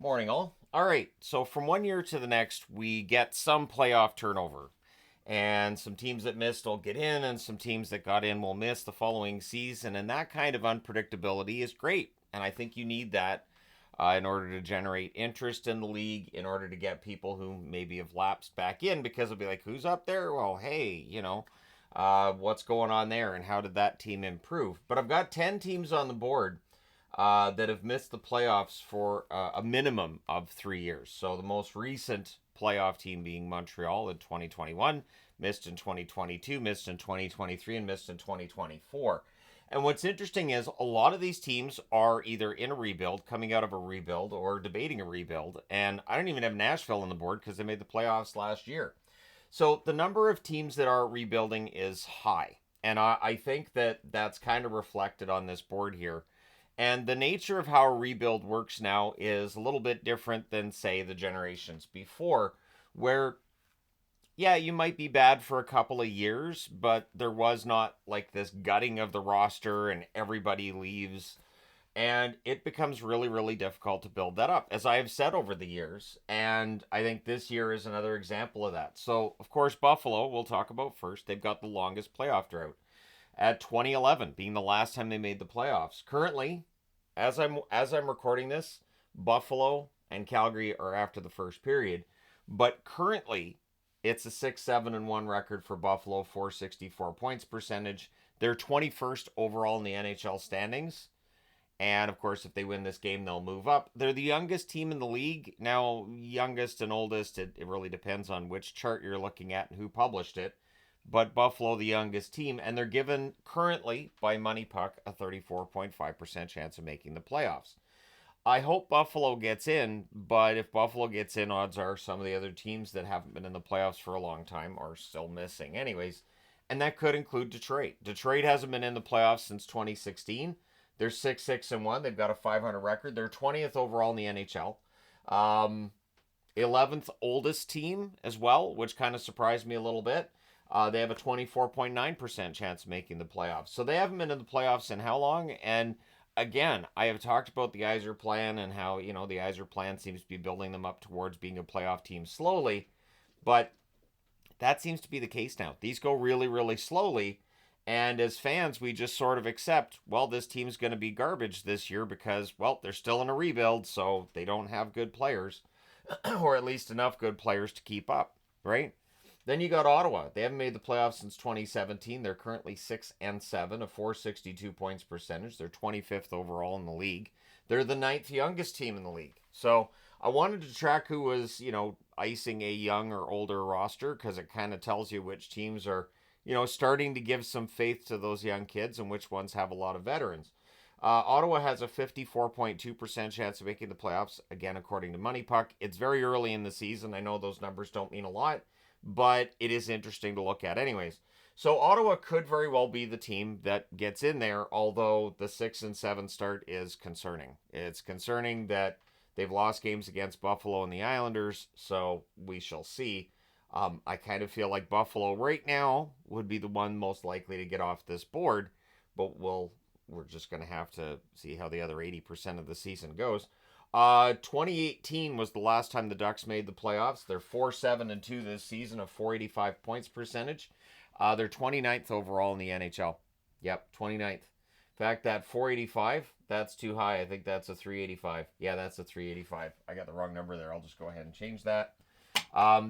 Morning, all. All right, so from one year to the next, we get some playoff turnover. And some teams that missed will get in, and some teams that got in will miss the following season. And that kind of unpredictability is great. And I think you need that in order to generate interest in the league, in order to get people who maybe have lapsed back in, because it'll be like, who's up there? Well, hey, what's going on there, and how did that team improve? But I've got 10 teams on the board that have missed the playoffs for a minimum of 3 years. So the most recent playoff team being Montreal in 2021, missed in 2022, missed in 2023, and missed in 2024. And what's interesting is a lot of these teams are either in a rebuild, coming out of a rebuild, or debating a rebuild. And I don't even have Nashville on the board because they made the playoffs last year. So the number of teams that are rebuilding is high. And I think that that's kind of reflected on this board here. And the nature of how a rebuild works now is a little bit different than, say, the generations before, where, yeah, you might be bad for a couple of years, but there was not like this gutting of the roster and everybody leaves. And it becomes really, really difficult to build that up, as I have said over the years. And I think this year is another example of that. So, of course, Buffalo, we'll talk about first. They've got the longest playoff drought at 2011 being the last time they made the playoffs. Currently, as I'm recording this, Buffalo and Calgary are after the first period, but currently it's a 6-7-1 record for Buffalo, 464 points percentage. They're 21st overall in the NHL standings. And of course, if they win this game, they'll move up. They're the youngest team in the league. Now, youngest and oldest, it really depends on which chart you're looking at and who published it. But Buffalo, the youngest team, and they're given currently by Money Puck a 34.5% chance of making the playoffs. I hope Buffalo gets in, but if Buffalo gets in, odds are some of the other teams that haven't been in the playoffs for a long time are still missing, anyways. And that could include Detroit. Detroit hasn't been in the playoffs since 2016. They're 6-6-1. They've got a 500 record. They're 20th overall in the NHL. 11th oldest team as well, which kind of surprised me a little bit. They have a 24.9% chance of making the playoffs. So they haven't been in the playoffs in how long? And again, I have talked about the Yzer plan and how, the Yzer plan seems to be building them up towards being a playoff team slowly. But that seems to be the case now. These go really, really slowly. And as fans, we just sort of accept, well, this team's going to be garbage this year because, well, they're still in a rebuild, so they don't have good players, or at least enough good players to keep up, right? Then you got Ottawa. They haven't made the playoffs since 2017. They're currently 6-7, a 462 points percentage. They're 25th overall in the league. They're the ninth youngest team in the league. So I wanted to track who was, icing a young or older roster because it kind of tells you which teams are, starting to give some faith to those young kids and which ones have a lot of veterans. Ottawa has a 54.2% chance of making the playoffs, again, according to Money Puck. It's very early in the season. I know those numbers don't mean a lot, but it is interesting to look at anyways. So Ottawa could very well be the team that gets in there, although the 6-7 start is concerning. It's concerning that they've lost games against Buffalo and the Islanders, so we shall see. I kind of feel like Buffalo right now would be the one most likely to get off this board, but we're just going to have to see how the other 80% of the season goes. 2018 was the last time the Ducks made the playoffs. They're 4-7-2 this season, a 485 points percentage. They're 29th overall in the NHL. Yep, 29th. In fact, that 485, that's too high. I think that's a 385. Yeah, that's a 385. I got the wrong number there. I'll just go ahead and change that.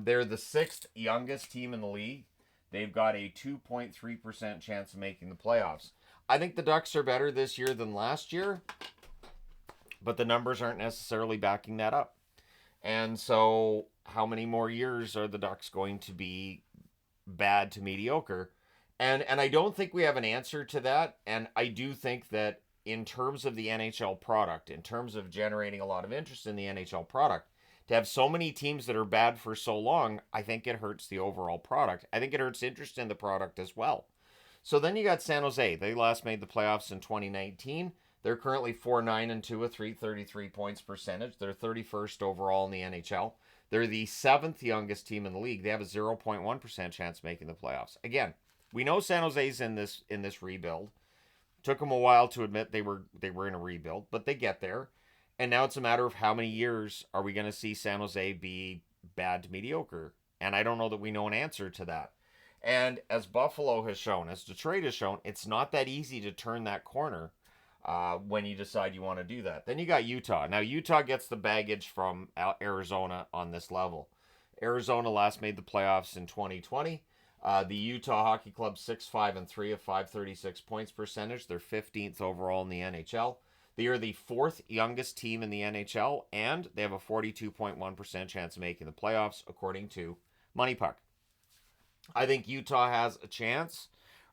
They're the sixth youngest team in the league. They've got a 2.3% chance of making the playoffs. I think the Ducks are better this year than last year, but the numbers aren't necessarily backing that up. And so, how many more years are the Ducks going to be bad to mediocre? And I don't think we have an answer to that. And I do think that in terms of the NHL product, in terms of generating a lot of interest in the NHL product, to have so many teams that are bad for so long, I think it hurts the overall product. I think it hurts interest in the product as well. So then you got San Jose. They last made the playoffs in 2019. They're currently 4-9-2, a 333 points percentage. They're 31st overall in the NHL. They're the seventh youngest team in the league. They have a 0.1% chance of making the playoffs. Again, we know San Jose's in this rebuild. Took them a while to admit they were in a rebuild, but they get there. And now it's a matter of how many years are we going to see San Jose be bad to mediocre? And I don't know that we know an answer to that. And as Buffalo has shown, as Detroit has shown, it's not that easy to turn that corner when you decide you want to do that. Then you got Utah. Now, Utah gets the baggage from Arizona on this level. Arizona last made the playoffs in 2020. The Utah Hockey Club 6-5-3, a 536 points percentage. They're 15th overall in the NHL. They are the fourth youngest team in the NHL, and they have a 42.1% chance of making the playoffs, according to Money Puck. I think Utah has a chance.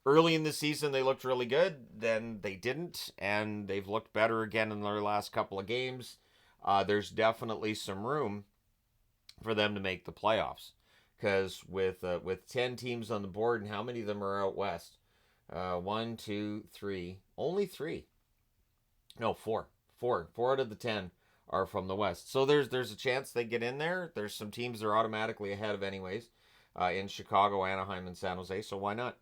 Early in the season, they looked really good. Then they didn't, and they've looked better again in their last couple of games. There's definitely some room for them to make the playoffs, because with 10 teams on the board, and how many of them are out west? One, two, three. Only three. No, four. Four out of the 10 are from the west. So there's a chance they get in there. There's some teams they're automatically ahead of anyways, in Chicago, Anaheim, and San Jose. So why not?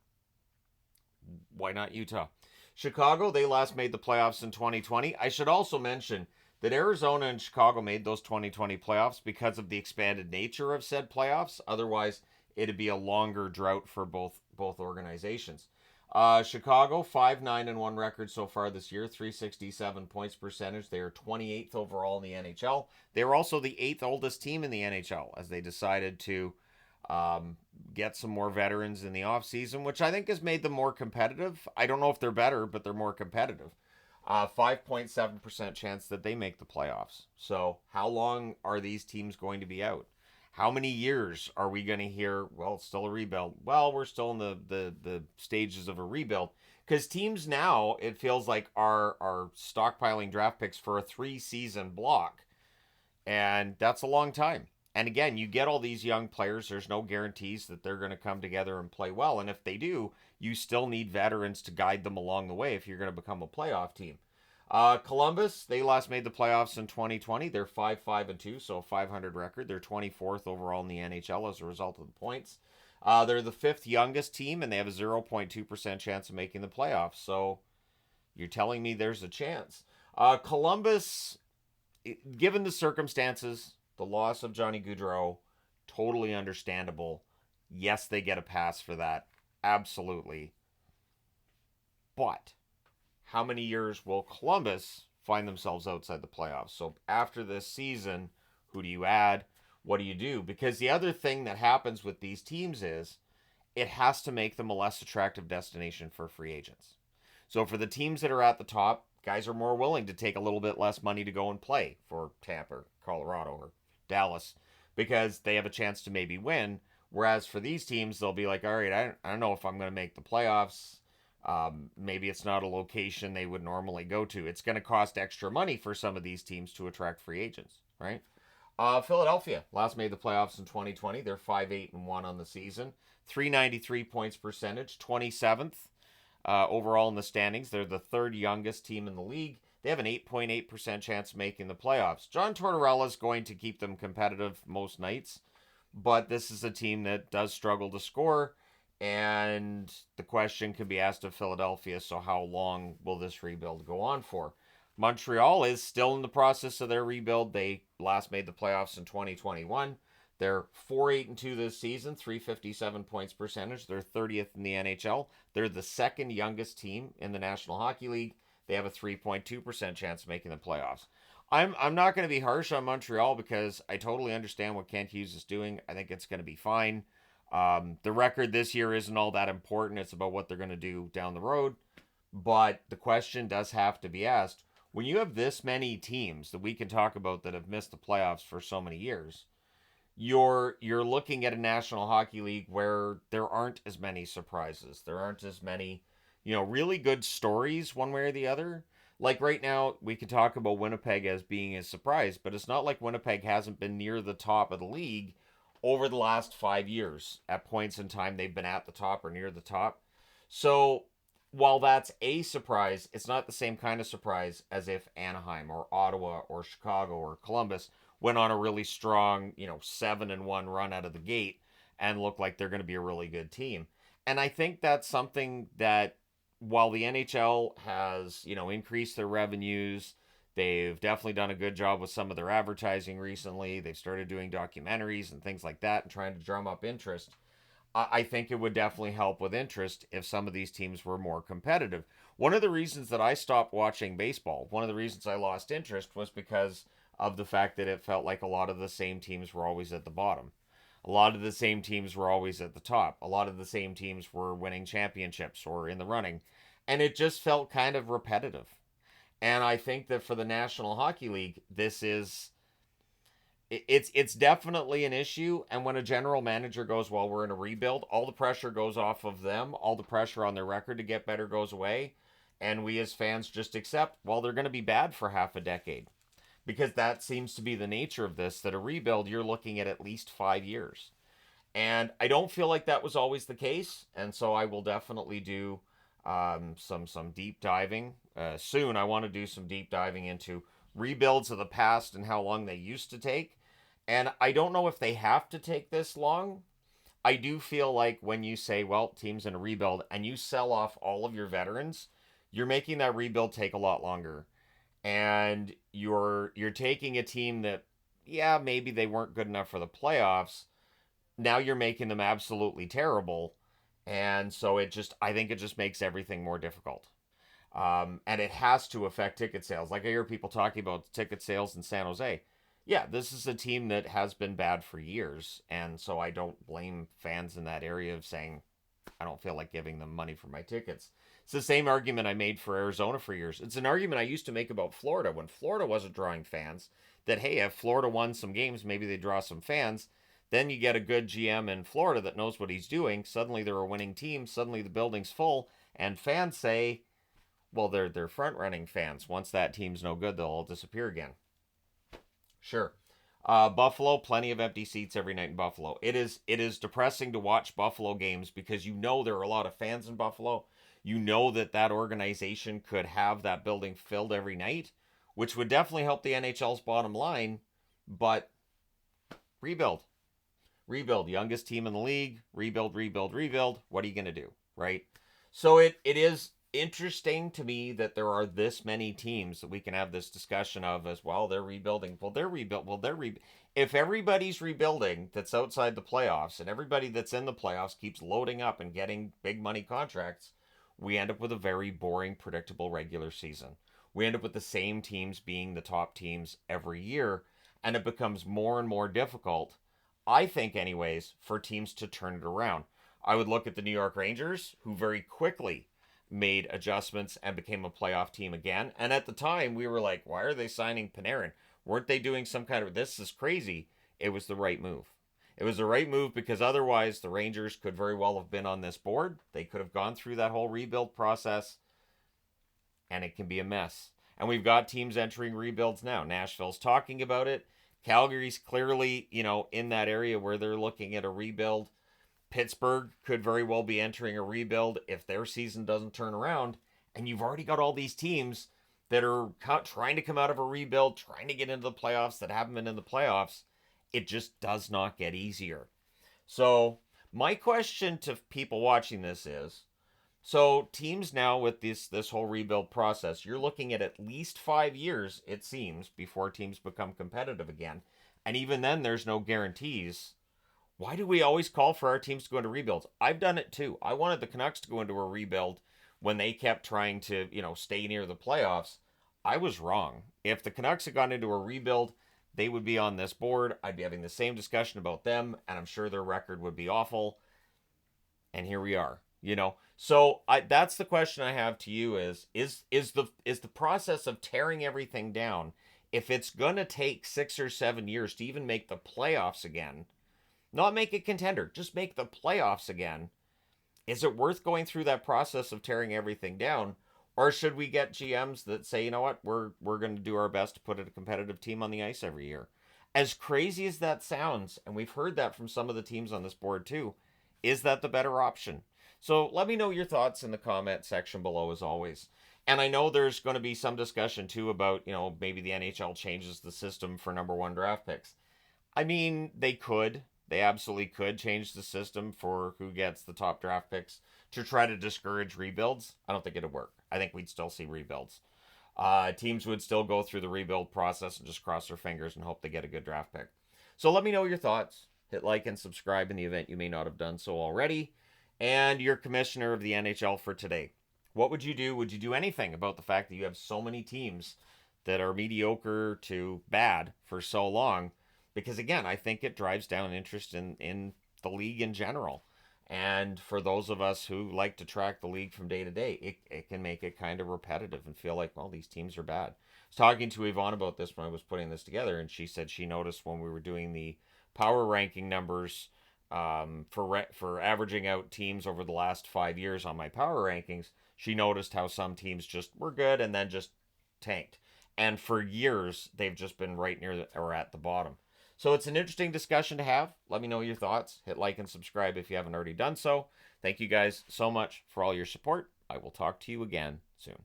Why not Utah? Chicago, they last made the playoffs in 2020. I should also mention that Arizona and Chicago made those 2020 playoffs because of the expanded nature of said playoffs. Otherwise, it'd be a longer drought for both organizations. Chicago, 5-9-1 record so far this year, 367 points percentage. They are 28th overall in the NHL. They were also the 8th oldest team in the NHL as they decided to get some more veterans in the offseason, which I think has made them more competitive. I don't know if they're better, but they're more competitive. 5.7% chance that they make the playoffs. So how long are these teams going to be out? How many years are we going to hear, well, it's still a rebuild? Well, we're still in the stages of a rebuild. Because teams now, it feels like, are stockpiling draft picks for a 3-season block. And that's a long time. And again, you get all these young players. There's no guarantees that they're going to come together and play well. And if they do, you still need veterans to guide them along the way if you're going to become a playoff team. Columbus, they last made the playoffs in 2020. They're 5-5-2, so a 500 record. They're 24th overall in the NHL as a result of the points. They're the fifth youngest team, and they have a 0.2% chance of making the playoffs. So you're telling me there's a chance. Columbus, given the circumstances, the loss of Johnny Gaudreau, totally understandable. Yes, they get a pass for that. Absolutely. But how many years will Columbus find themselves outside the playoffs? So after this season, who do you add? What do you do? Because the other thing that happens with these teams is it has to make them a less attractive destination for free agents. So for the teams that are at the top, guys are more willing to take a little bit less money to go and play for Tampa, Colorado, or Dallas, because they have a chance to maybe win. Whereas for these teams, they'll be like, all right, I don't know if I'm going to make the playoffs. Maybe it's not a location they would normally go to. It's going to cost extra money for some of these teams to attract free agents, right? Philadelphia last made the playoffs in 2020. They're 5-8-1 on the season, 393 points percentage, 27th overall in the standings. They're the third youngest team in the league. They have an 8.8% chance of making the playoffs. John Tortorella is going to keep them competitive most nights, but this is a team that does struggle to score. And the question could be asked of Philadelphia, so how long will this rebuild go on for? Montreal is still in the process of their rebuild. They last made the playoffs in 2021. They're 4-8-2 this season, 357 points percentage. They're 30th in the NHL. They're the second youngest team in the National Hockey League. They have a 3.2% chance of making the playoffs. I'm not going to be harsh on Montreal because I totally understand what Kent Hughes is doing. I think it's going to be fine. The record this year isn't all that important. It's about what they're going to do down the road. But the question does have to be asked. When you have this many teams that we can talk about that have missed the playoffs for so many years, you're looking at a National Hockey League where there aren't as many surprises. There aren't as many, really good stories one way or the other. Like right now, we can talk about Winnipeg as being a surprise, but it's not like Winnipeg hasn't been near the top of the league over the last 5 years. At points in time, they've been at the top or near the top. So while that's a surprise, it's not the same kind of surprise as if Anaheim or Ottawa or Chicago or Columbus went on a really strong, 7-1 run out of the gate and look like they're going to be a really good team. And I think that's something that while the NHL has, increased their revenues, They've definitely done a good job with some of their advertising recently. They've started doing documentaries and things like that and trying to drum up interest. I think it would definitely help with interest if some of these teams were more competitive. One of the reasons that I stopped watching baseball, one of the reasons I lost interest was because of the fact that it felt like a lot of the same teams were always at the bottom. A lot of the same teams were always at the top. A lot of the same teams were winning championships or in the running. And it just felt kind of repetitive. And I think that for the National Hockey League, this is it's definitely an issue. And when a general manager goes, well, we're in a rebuild, all the pressure goes off of them, all the pressure on their record to get better goes away, and we as fans just accept, well, they're going to be bad for half a decade, because that seems to be the nature of this, that a rebuild, you're looking at least 5 years. And I don't feel like that was always the case, and so I will definitely do some deep diving soon. I want to do some deep diving into rebuilds of the past and how long they used to take. And I don't know if they have to take this long. I do feel like when you say, well, team's in a rebuild and you sell off all of your veterans, you're making that rebuild take a lot longer. And you're taking a team that, yeah, maybe they weren't good enough for the playoffs. Now you're making them absolutely terrible. And so I think it just makes everything more difficult. And it has to affect ticket sales. Like I hear people talking about ticket sales in San Jose. Yeah, this is a team that has been bad for years. And so I don't blame fans in that area of saying, I don't feel like giving them money for my tickets. It's the same argument I made for Arizona for years. It's an argument I used to make about Florida when Florida wasn't drawing fans. That, hey, if Florida won some games, maybe they draw some fans. Then you get a good GM in Florida that knows what he's doing. Suddenly they're a winning team. Suddenly the building's full. And fans say, well, they're front running fans. Once that team's no good, they'll all disappear again. Sure. Buffalo, plenty of empty seats every night in Buffalo. It is depressing to watch Buffalo games because you know there are a lot of fans in Buffalo. You know that organization could have that building filled every night, which would definitely help the NHL's bottom line. But rebuild, rebuild, youngest team in the league, rebuild, rebuild, rebuild. What are you going to do, right? So it is interesting to me that there are this many teams that we can have this discussion of as well. They're rebuilding. Well, they're rebuilt. Well, if everybody's rebuilding that's outside the playoffs and everybody that's in the playoffs keeps loading up and getting big money contracts, we end up with a very boring, predictable regular season. We end up with the same teams being the top teams every year, and it becomes more and more difficult, I think, anyways, for teams to turn it around. I would look at the New York Rangers, who very quickly made adjustments and became a playoff team again. And at the time, we were like, why are they signing Panarin? Weren't they doing some kind of, this is crazy? It was the right move. It was the right move because otherwise the Rangers could very well have been on this board. They could have gone through that whole rebuild process, and it can be a mess. And we've got teams entering rebuilds now. Nashville's talking about it. Calgary's clearly, in that area where they're looking at a rebuild. Pittsburgh could very well be entering a rebuild if their season doesn't turn around. And you've already got all these teams that are trying to come out of a rebuild, trying to get into the playoffs that haven't been in the playoffs. It just does not get easier. So my question to people watching this is, so teams now with this whole rebuild process, you're looking at least 5 years, it seems, before teams become competitive again. And even then, there's no guarantees. Why do we always call for our teams to go into rebuilds? I've done it too. I wanted the Canucks to go into a rebuild when they kept trying to, stay near the playoffs. I was wrong. If the Canucks had gone into a rebuild, they would be on this board. I'd be having the same discussion about them, and I'm sure their record would be awful. And here we are. So that's the question I have to you is the process of tearing everything down, if it's going to take 6 or 7 years to even make the playoffs again, not make a contender, just make the playoffs again, is it worth going through that process of tearing everything down? Or should we get GMs that say, you know what, we're going to do our best to put a competitive team on the ice every year? As crazy as that sounds, and we've heard that from some of the teams on this board too, is that the better option? So let me know your thoughts in the comment section below as always. And I know there's going to be some discussion too about, maybe the NHL changes the system for number one draft picks. I mean, they could. They absolutely could change the system for who gets the top draft picks to try to discourage rebuilds. I don't think it'd work. I think we'd still see rebuilds. teams would still go through the rebuild process and just cross their fingers and hope they get a good draft pick. So let me know your thoughts. Hit like and subscribe in the event you may not have done so already. And your commissioner of the NHL for today. What would you do? Would you do anything about the fact that you have so many teams that are mediocre to bad for so long? Because again, I think it drives down interest in the league in general. And for those of us who like to track the league from day to day, it can make it kind of repetitive and feel like, well, these teams are bad. I was talking to Yvonne about this when I was putting this together, and she said she noticed when we were doing the power ranking numbers for averaging out teams over the last 5 years on my power rankings, she noticed how some teams just were good and then just tanked. And for years, they've just been right near or at the bottom. So it's an interesting discussion to have. Let me know your thoughts. Hit like and subscribe if you haven't already done so. Thank you guys so much for all your support. I will talk to you again soon.